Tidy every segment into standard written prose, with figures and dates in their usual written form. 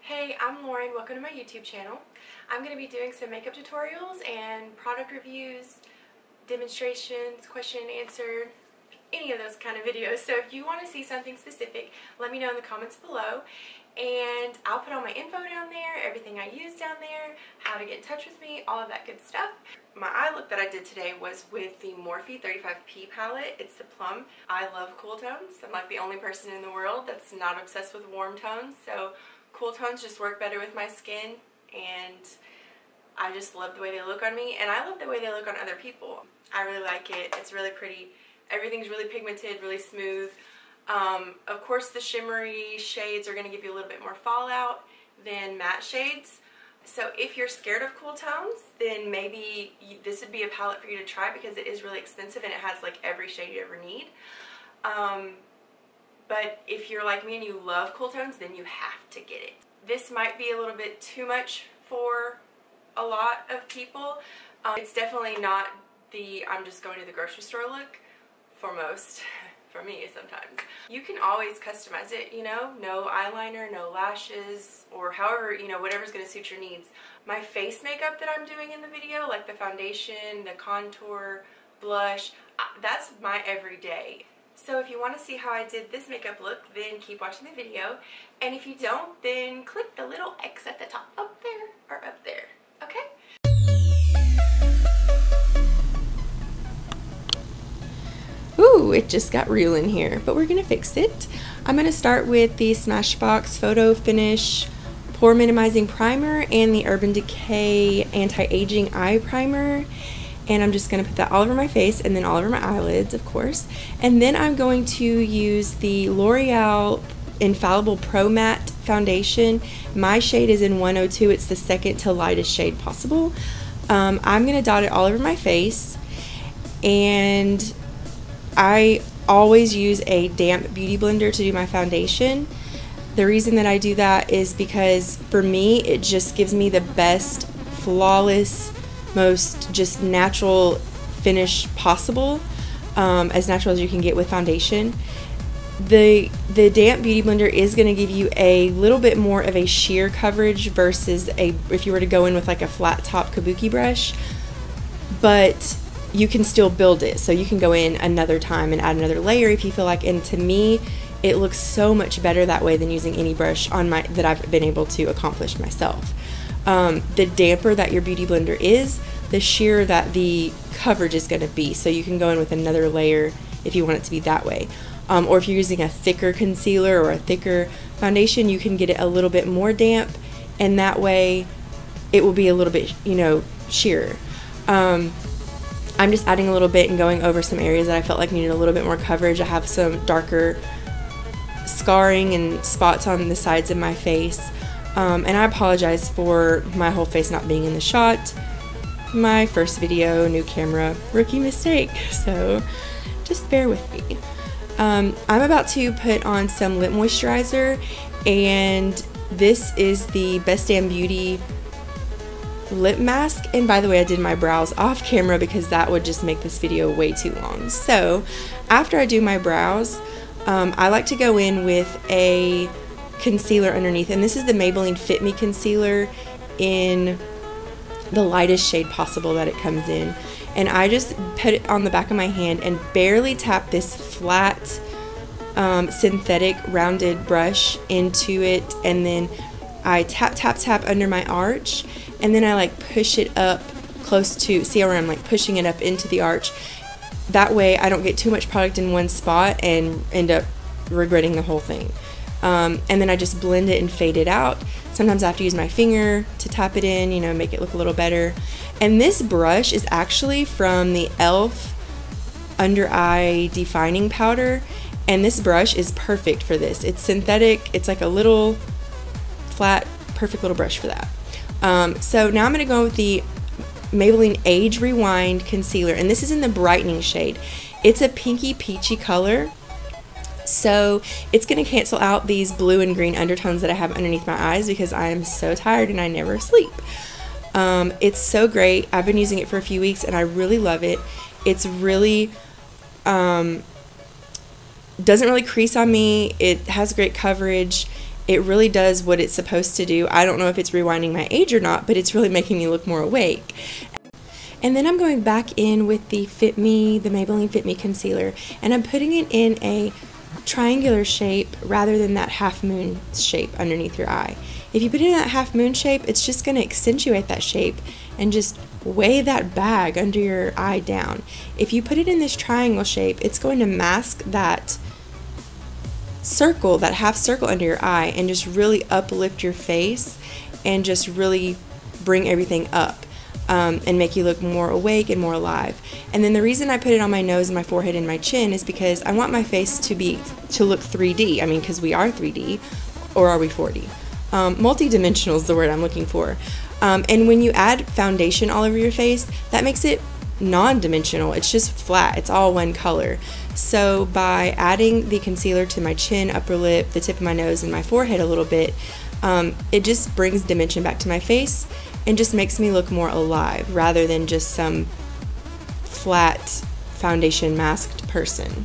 Hey, I'm Lauren. Welcome to my YouTube channel. I'm going to be doing some makeup tutorials and product reviews, demonstrations, question and answer, any of those kind of videos. So if you want to see something specific, let me know in the comments below. And I'll put all my info down there, everything I use down there, how to get in touch with me, all of that good stuff. My eye look that I did today was with the Morphe 35p palette. It's the plum. I love cool tones. I'm like the only person in the world that's not obsessed with warm tones. So cool tones just work better with my skin, and I just love the way they look on me, and I love the way they look on other people. I really like it. It's really pretty. Everything's really pigmented, really smooth. Of course, the shimmery shades are going to give you a little bit more fallout than matte shades. So if you're scared of cool tones, then maybe this would be a palette for you to try, because it is really expensive and it has like every shade you ever need. But if you're like me and you love cool tones, then you have to get it. This might be a little bit too much for a lot of people. It's definitely not the I'm just going to the grocery store look for most. For me sometimes. You can always customize it, you know, no eyeliner, no lashes, or however, you know, whatever's going to suit your needs. My face makeup that I'm doing in the video, like the foundation, the contour, blush, that's my everyday. So if you want to see how I did this makeup look, then keep watching the video, and if you don't, then click the little X at the top up there or up there, okay? Ooh, it just got real in here, but we're gonna fix it. I'm gonna start with the Smashbox Photofinish Pore Minimizing Primer and the Urban Decay Anti-Aging Eye Primer. And I'm just gonna put that all over my face and then all over my eyelids, of course. And then I'm going to use the Loreal Infallible Pro Matte Foundation. My shade is in 102. It's the second to lightest shade possible. I'm gonna dot it all over my face, and I always use a damp beauty blender to do my foundation. The reason that I do that is because for me it just gives me the best, flawless, most just natural finish possible, as natural as you can get with foundation. The damp beauty blender is going to give you a little bit more of a sheer coverage versus if you were to go in with like a flat top kabuki brush, but you can still build it, so you can go in another time and add another layer if you feel like. And to me, it looks so much better that way than using any brush on that I've been able to accomplish myself. The damper that your beauty blender is, the sheer that the coverage is going to be, so you can go in with another layer if you want it to be that way. Or if you're using a thicker concealer or a thicker foundation, you can get it a little bit more damp, and that way it will be a little bit, you know, sheerer. I'm just adding a little bit and going over some areas that I felt like needed a little bit more coverage. I have some darker scarring and spots on the sides of my face. And I apologize for my whole face not being in the shot. My first video, new camera, rookie mistake. So just bear with me. I'm about to put on some lip moisturizer, and this is the Best Damn Beauty lip mask. And by the way, I did my brows off camera because that would just make this video way too long. So after I do my brows, I like to go in with a concealer underneath, and this is the Maybelline Fit Me Concealer in the lightest shade possible that it comes in. And I just put it on the back of my hand and barely tap this flat synthetic rounded brush into it, and then I tap tap tap under my arch, and then I like push it up close to, see how I'm like pushing it up into the arch. That way I don't get too much product in one spot and end up regretting the whole thing. And then I just blend it and fade it out. Sometimes I have to use my finger to tap it in, you know, make it look a little better. And this brush is actually from the e.l.f. Under Eye Defining Powder, and this brush is perfect for this. It's synthetic, it's like a little flat, perfect little brush for that. So now I'm going to go with the Maybelline Age Rewind Concealer, and this is in the brightening shade. It's a pinky peachy color, so it's going to cancel out these blue and green undertones that I have underneath my eyes because I am so tired and I never sleep. It's so great. I've been using it for a few weeks and I really love it. It's really doesn't really crease on me. It has great coverage, it really does what it's supposed to do. I don't know if it's rewinding my age or not, but it's really making me look more awake. And then I'm going back in with the Maybelline Fit Me Concealer, and I'm putting it in a triangular shape rather than that half moon shape underneath your eye. If you put it in that half moon shape, it's just going to accentuate that shape and just weigh that bag under your eye down. If you put it in this triangle shape, it's going to mask that circle, that half circle under your eye, and just really uplift your face and just really bring everything up. And make you look more awake and more alive. And then the reason I put it on my nose and my forehead and my chin is because I want my face to look 3D. I mean, because we are 3D, or are we 4D? Multi-dimensional is the word I'm looking for. And when you add foundation all over your face, that makes it non-dimensional. It's just flat. It's all one color. So by adding the concealer to my chin, upper lip, the tip of my nose, and my forehead a little bit, it just brings dimension back to my face and just makes me look more alive rather than just some flat foundation masked person.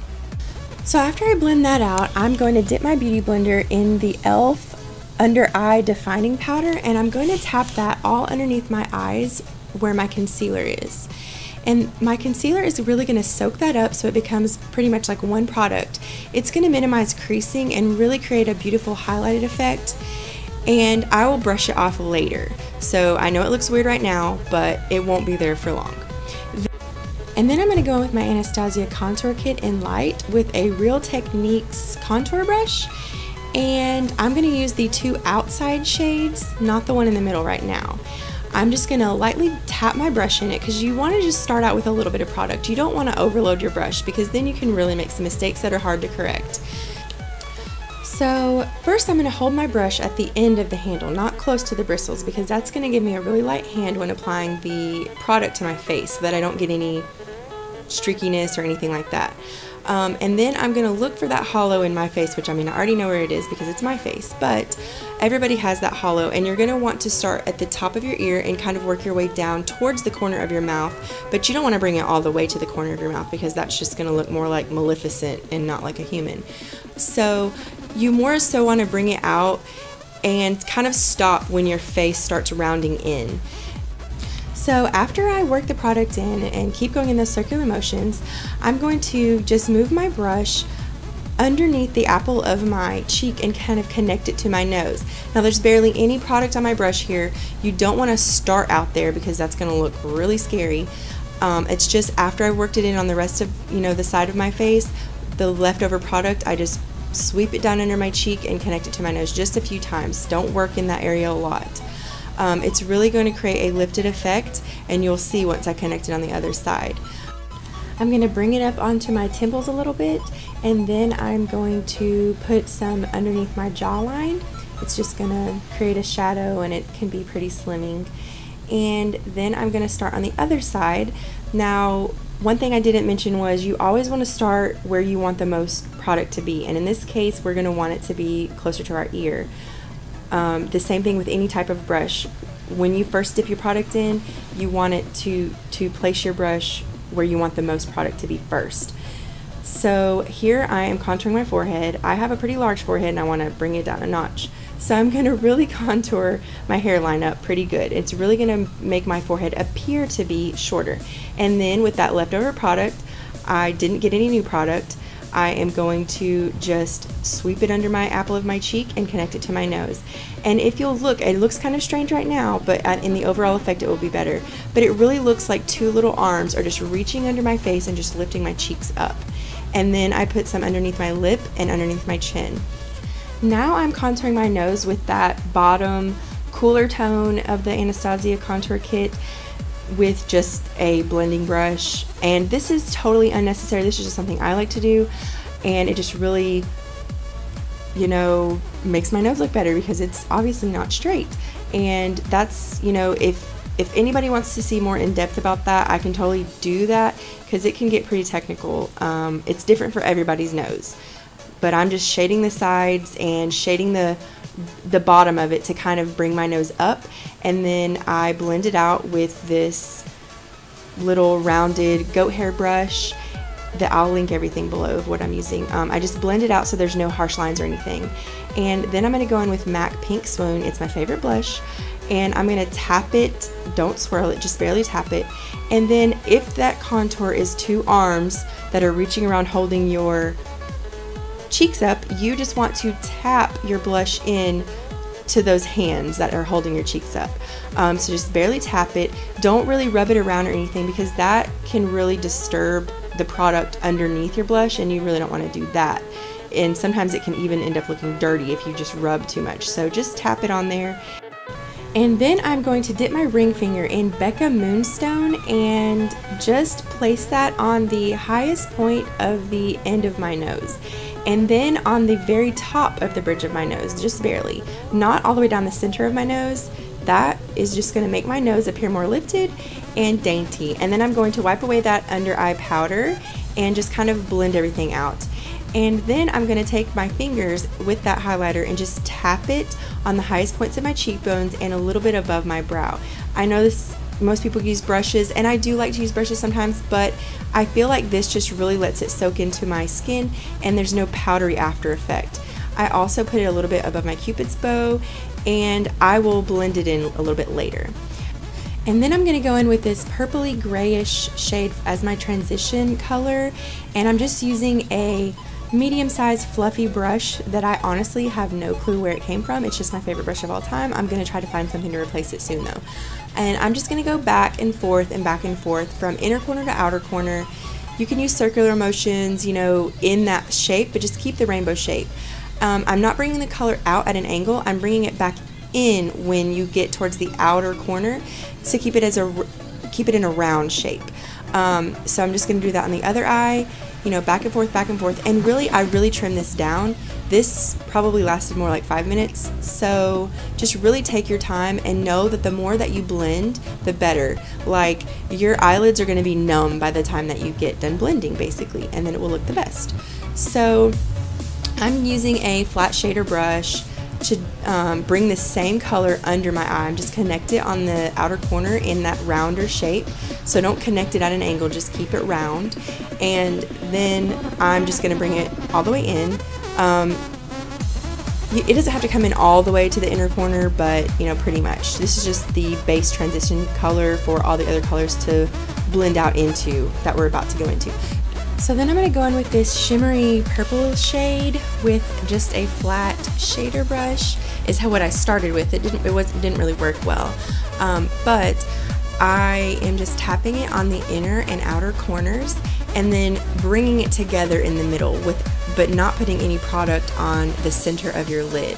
So after I blend that out, I'm going to dip my beauty blender in the e.l.f. under eye defining powder, and I'm going to tap that all underneath my eyes where my concealer is. And my concealer is really going to soak that up so it becomes pretty much like one product. It's going to minimize creasing and really create a beautiful highlighted effect. And I will brush it off later. So I know it looks weird right now, but it won't be there for long. And then I'm going to go in with my Anastasia contour kit in light with a Real Techniques contour brush. And I'm going to use the two outside shades, not the one in the middle right now. I'm just going to lightly tap my brush in it because you want to just start out with a little bit of product. You don't want to overload your brush because then you can really make some mistakes that are hard to correct. So first I'm going to hold my brush at the end of the handle, not close to the bristles, because that's going to give me a really light hand when applying the product to my face so that I don't get any streakiness or anything like that. And then I'm going to look for that hollow in my face, which I mean I already know where it is because it's my face, but everybody has that hollow, and you're going to want to start at the top of your ear and kind of work your way down towards the corner of your mouth, but you don't want to bring it all the way to the corner of your mouth because that's just going to look more like Maleficent and not like a human. So you more so want to bring it out and kind of stop when your face starts rounding in. So after I work the product in and keep going in those circular motions, I'm going to just move my brush underneath the apple of my cheek and kind of connect it to my nose. Now there's barely any product on my brush here. You don't want to start out there because that's going to look really scary. It's just after I worked it in on the rest of, the side of my face, the leftover product, I just sweep it down under my cheek and connect it to my nose just a few times. Don't work in that area a lot. It's really going to create a lifted effect, and you'll see once I connect it on the other side. I'm going to bring it up onto my temples a little bit, and then I'm going to put some underneath my jawline. It's just going to create a shadow, and it can be pretty slimming. And then I'm going to start on the other side. Now, one thing I didn't mention was you always want to start where you want the most product to be, and in this case we're going to want it to be closer to our ear. The same thing with any type of brush. When you first dip your product in, you want it to place your brush where you want the most product to be first. So here I am contouring my forehead. I have a pretty large forehead and I want to bring it down a notch. So I'm going to really contour my hairline up pretty good. It's really going to make my forehead appear to be shorter. And then with that leftover product, I didn't get any new product. I am going to just sweep it under my apple of my cheek and connect it to my nose. And if you'll look, it looks kind of strange right now, but in the overall effect it will be better. But it really looks like two little arms are just reaching under my face and just lifting my cheeks up. And then I put some underneath my lip and underneath my chin. Now I'm contouring my nose with that bottom cooler tone of the Anastasia contour kit with just a blending brush, and this is totally unnecessary. This is just something I like to do, and it just really, makes my nose look better because it's obviously not straight. And that's, if anybody wants to see more in depth about that, I can totally do that because it can get pretty technical. It's different for everybody's nose, but I'm just shading the sides and shading the bottom of it to kind of bring my nose up, and then I blend it out with this little rounded goat hair brush, I'll link everything below of what I'm using. I just blend it out so there's no harsh lines or anything. And then I'm going to go in with MAC Pink Swoon. It's my favorite blush. And I'm going to tap it, don't swirl it, just barely tap it. And then if that contour is two arms that are reaching around holding your cheeks up, you just want to tap your blush in to those hands that are holding your cheeks up. So just barely tap it. Don't really rub it around or anything, because that can really disturb the product underneath your blush, and you really don't want to do that. And sometimes it can even end up looking dirty if you just rub too much. So just tap it on there. And then I'm going to dip my ring finger in Becca Moonstone and just place that on the highest point of the end of my nose. And then on the very top of the bridge of my nose, just barely. Not all the way down the center of my nose. That is just going to make my nose appear more lifted and dainty. And then I'm going to wipe away that under eye powder and just kind of blend everything out. And then I'm going to take my fingers with that highlighter and just tap it on the highest points of my cheekbones and a little bit above my brow. I know most people use brushes, and I do like to use brushes sometimes, but I feel like this just really lets it soak into my skin and there's no powdery after effect. I also put it a little bit above my Cupid's bow, and I will blend it in a little bit later. And then I'm going to go in with this purpley grayish shade as my transition color, and I'm just using a medium-sized fluffy brush that I honestly have no clue where it came from. It's just my favorite brush of all time. I'm going to try to find something to replace it soon though. And I'm just going to go back and forth from inner corner to outer corner. You can use circular motions, you know, in that shape, but just keep the rainbow shape. I'm not bringing the color out at an angle. I'm bringing it back in when you get towards the outer corner to keep it in a round shape. So I'm just going to do that on the other eye, you know, back and forth, and really, I really trim this down. This probably lasted more like 5 minutes, so just really take your time and know that the more that you blend, the better. Like, your eyelids are going to be numb by the time that you get done blending, basically, and then it will look the best. So I'm using a flat shader brush to bring the same color under my eye. I'm just connect it on the outer corner in that rounder shape. So don't connect it at an angle, just keep it round. And then I'm just gonna bring it all the way in. It doesn't have to come in all the way to the inner corner, but you know, pretty much. This is just the base transition color for all the other colors to blend out into that we're about to go into. So then I'm going to go in with this shimmery purple shade with just a flat shader brush. Is what I started with. It didn't really work well, but I am just tapping it on the inner and outer corners and then bringing it together in the middle but not putting any product on the center of your lid.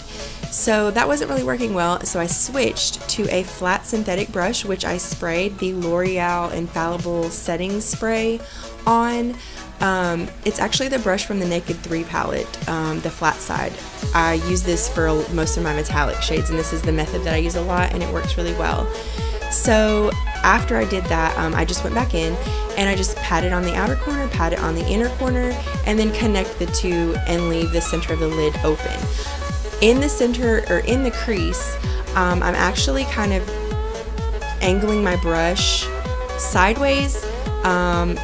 So that wasn't really working well, so I switched to a flat synthetic brush, which I sprayed the Loreal Infallible Setting Spray on. It's actually the brush from the Naked 3 palette, the flat side. I use this for most of my metallic shades, and this is the method that I use a lot, and it works really well. So after I did that, I just went back in and I just pat it on the outer corner, pat it on the inner corner, and then connect the two and leave the center of the lid open. In the center, or in the crease, I'm actually kind of angling my brush sideways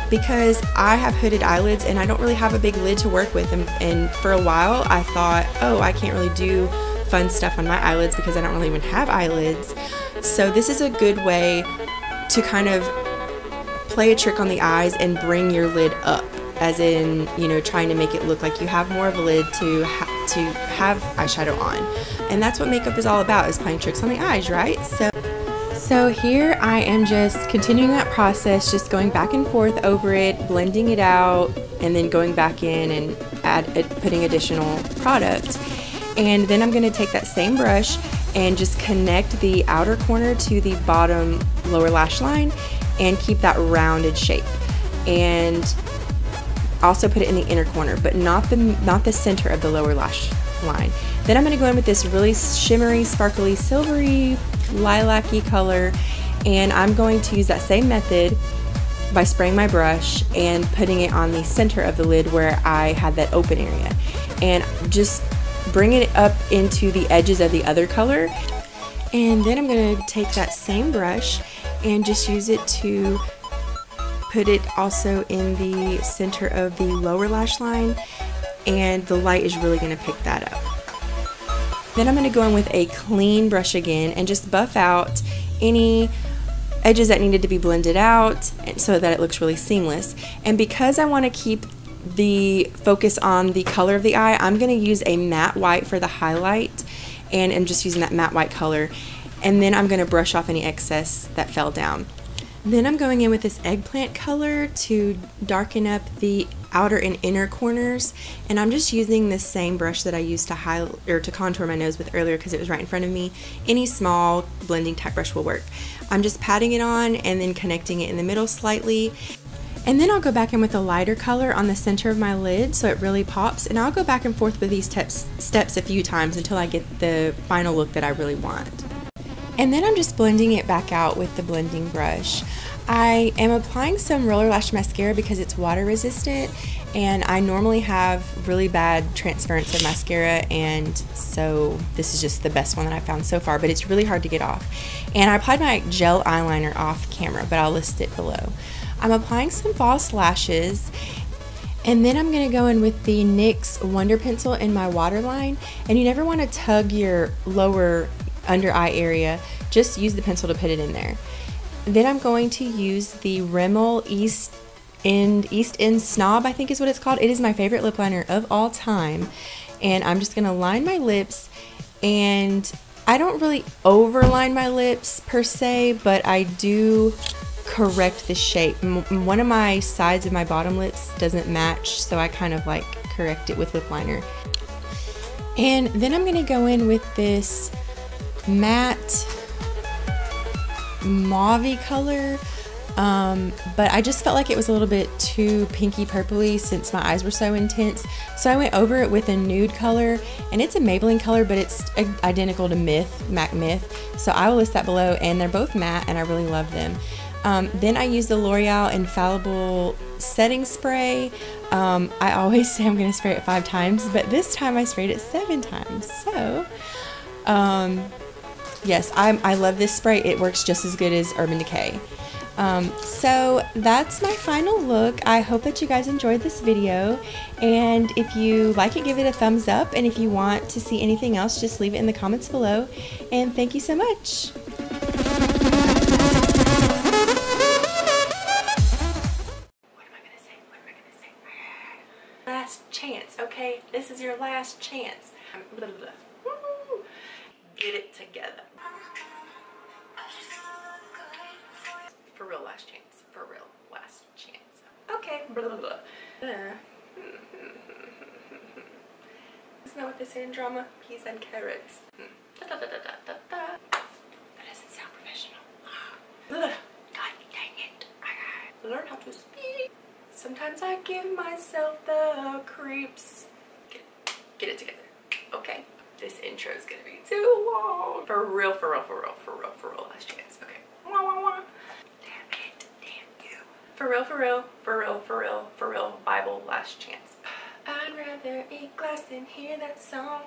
because I have hooded eyelids and I don't really have a big lid to work with, and for a while I thought, oh, I can't really do fun stuff on my eyelids because I don't really even have eyelids. So this is a good way to kind of play a trick on the eyes and bring your lid up, as in, you know, trying to make it look like you have more of a lid to have eyeshadow on. And that's what makeup is all about, is playing tricks on the eyes, right? So here I am just continuing that process, just going back and forth over it, blending it out, and then going back in and putting additional product. And then I'm going to take that same brush and just connect the outer corner to the bottom lower lash line and keep that rounded shape. And also put it in the inner corner, but not the center of the lower lash line. Then I'm going to go in with this really shimmery, sparkly, silvery, lilac-y color, and I'm going to use that same method by spraying my brush and putting it on the center of the lid where I had that open area, and just bring it up into the edges of the other color. And then I'm going to take that same brush and just use it to put it also in the center of the lower lash line, and the light is really going to pick that up. Then I'm going to go in with a clean brush again and just buff out any edges that needed to be blended out so that it looks really seamless. And because I want to keep the focus on the color of the eye, I'm going to use a matte white for the highlight, and I'm just using that matte white color, and then I'm going to brush off any excess that fell down. Then I'm going in with this eggplant color to darken up the outer and inner corners, and I'm just using the same brush that I used to contour my nose with earlier because it was right in front of me. Any small blending type brush will work. I'm just patting it on and then connecting it in the middle slightly, and then I'll go back in with a lighter color on the center of my lid so it really pops, and I'll go back and forth with these steps a few times until I get the final look that I really want. And then I'm just blending it back out with the blending brush. I am applying some Rollerlash mascara because it's water resistant, and I normally have really bad transference of mascara, and so this is just the best one that I found so far, but it's really hard to get off. And I applied my gel eyeliner off camera, but I'll list it below. I'm applying some false lashes, and then I'm going to go in with the NYX Wonderpencil in my waterline, and you never want to tug your lower under eye area, just use the pencil to put it in there. Then I'm going to use the Rimmel eastend snob, I think is what it's called. It is my favorite lip liner of all time, and I'm just going to line my lips, and I don't really overline my lips per se, but I do correct the shape. One of my sides of my bottom lips doesn't match, so I kind of like correct it with lip liner. And then I'm going to go in with this matte mauve color, but I just felt like it was a little bit too pinky purpley since my eyes were so intense, so I went over it with a nude color, and it's a Maybelline color, but it's identical to MAC Myth, so I will list that below, and they're both matte and I really love them. Then I used the L'Oreal Infallible setting spray. I always say I'm going to spray it 5 times, but this time I sprayed it 7 times, so yes, I love this spray. It works just as good as Urban Decay. So that's my final look. I hope that you guys enjoyed this video, and if you like it, give it a thumbs up, and if you want to see anything else, just leave it in the comments below, and thank you so much. Last chance, okay? This is your last chance. Blah, blah, blah. Woo! Get it together. For real, last chance. For real, last chance. Okay. Blah, blah, blah. Isn't that what they say in drama? Peas and carrots. Da, da, da, da, da, da. That doesn't sound professional. God dang it. Learn how to speak. Sometimes I give myself the creeps. Get it together. Okay. This intro is gonna be too long. For real, for real, for real, for real, for real, last chance. Okay. Wah, wah, wah. Damn it. Damn you. For real, for real, for real, for real, for real, Bible, last chance. I'd rather eat glass than hear that song,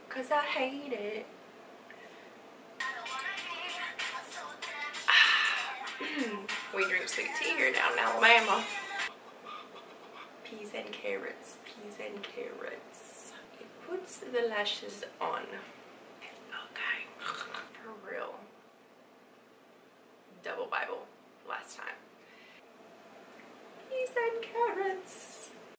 'cause I hate it. We drink sweet tea here down in Alabama. Peas and carrots, peas and carrots. It puts the lashes on.